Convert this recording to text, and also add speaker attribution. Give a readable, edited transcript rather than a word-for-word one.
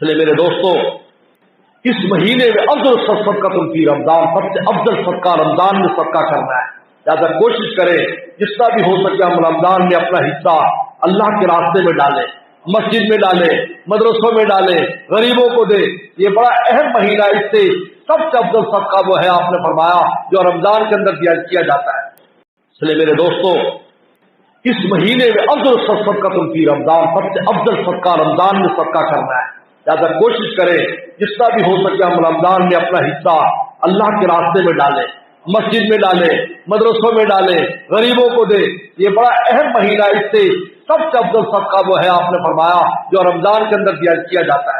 Speaker 1: इसलिए मेरे दोस्तों, इस महीने में अफजल सदका फी रमजान, सबसे अफजल सदका रमजान में सदका करना है। लिहाजा कोशिश करें जितना भी हो सके हम रमजान में अपना हिस्सा अल्लाह के रास्ते में डालें, मस्जिद में डालें, मदरसों में डालें, गरीबों को दें। ये बड़ा अहम महीना, इससे सबसे अफजल सदका वो है आपने फरमाया जो रमजान के अंदर किया जाता है। इसलिए मेरे दोस्तों, इस महीने में अफजल सदका फी रमजान, सबसे अफजल सदका रमजान में सदका करना है। लिहाजा कोशिश करें जितना भी हो सके हम रमजान में अपना हिस्सा अल्लाह के रास्ते में डालें, मस्जिद में डालें, मदरसों में डालें, गरीबों को दें। ये बड़ा अहम महीना, इससे सबसे अफजल सदका वो है आपने फरमाया जो रमजान के अंदर किया जाता है।